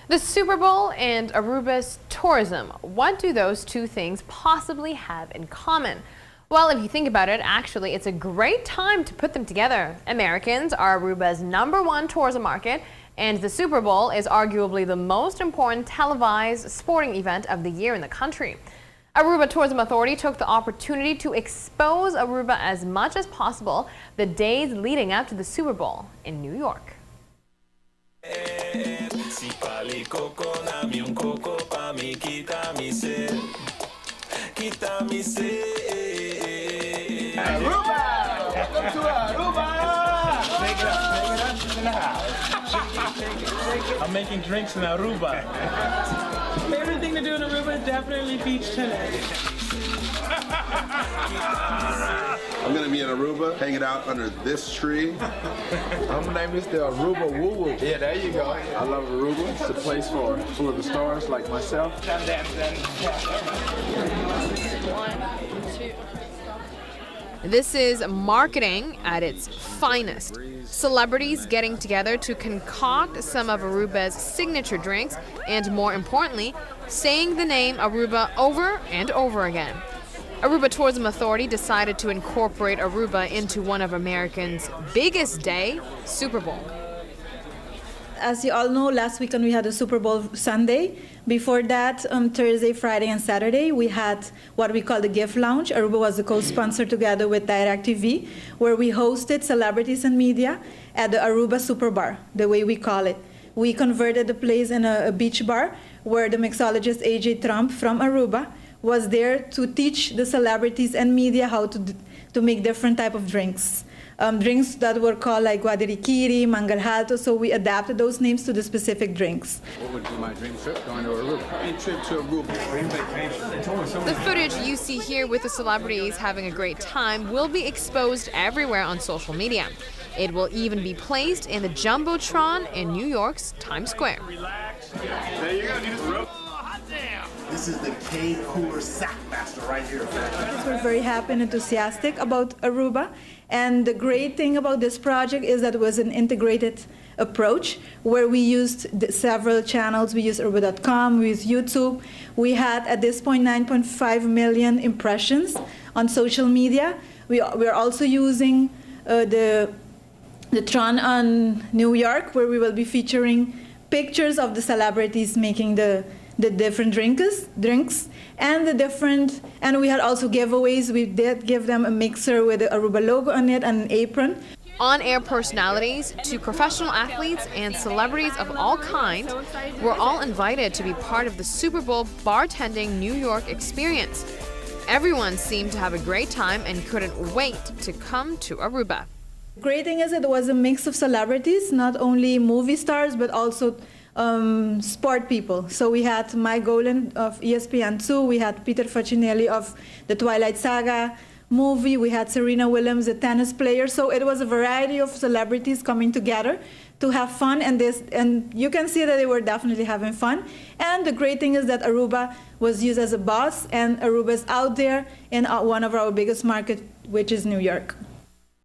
The Super Bowl and Aruba's tourism. What do those two things possibly have in common? Well, if you think about it, actually, it's a great time to put them together. Americans are Aruba's #1 tourism market, and the Super Bowl is arguably the most important televised sporting event of the year in the country. Aruba Tourism Authority took the opportunity to expose Aruba as much as possible the days leading up to the Super Bowl in New York. Aruba! Welcome to Aruba! Shake it up, she's in the house. Shake it. I'm making drinks in Aruba. Favorite thing to do in Aruba is definitely beach tennis. I'm gonna be in Aruba, hanging out under this tree. I'm gonna name this the Aruba Woo Woo. Yeah, there you go. I love Aruba. It's a place full of the stars like myself. This is marketing at its finest. Celebrities getting together to concoct some of Aruba's signature drinks and, more importantly, saying the name Aruba over and over again. Aruba Tourism Authority decided to incorporate Aruba into one of Americans' biggest day, Super Bowl. As you all know, last weekend we had a Super Bowl Sunday. Before that, Thursday, Friday, and Saturday, we had what we call the Gift Lounge. Aruba was the co-sponsor together with A.T.A TV, where we hosted celebrities and media at the Aruba Super Bar, the way we call it. We converted the place in a beach bar where the mixologist A.J. Trump from Aruba was there to teach the celebrities and media how to make different type of drinks. Drinks that were called like Guadiriquiri, Mangalhalto, so we adapted those names to the specific drinks. What would be my dream trip? Going to Aruba. Dream trip to Aruba. The footage you see here with the celebrities having a great time will be exposed everywhere on social media. It will even be placed in the Jumbotron in New York's Times Square. There you go. This is the cave cooler sack master right here. We're very happy and enthusiastic about Aruba. And the great thing about this project is that it was an integrated approach where we used several channels. We used Aruba.com, we used YouTube. We had, at this point, 9.5 million impressions on social media. We're also using the Tron on New York, where we will be featuring pictures of the celebrities making the different drinks, and we had also giveaways. We did give them a mixer with the Aruba logo on it and an apron. On-air personalities to professional athletes and celebrities of all kinds were all invited to be part of the Super Bowl bartending New York experience. Everyone seemed to have a great time and couldn't wait to come to Aruba. The great thing is it was a mix of celebrities, not only movie stars, but also sport people. So we had Mike Golan of ESPN2, we had Peter Facinelli of the Twilight Saga movie, we had Serena Williams, a tennis player. So it was a variety of celebrities coming together to have fun, and you can see that they were definitely having fun. And the great thing is that Aruba was used as a bus, and Aruba is out there in one of our biggest markets, which is New York.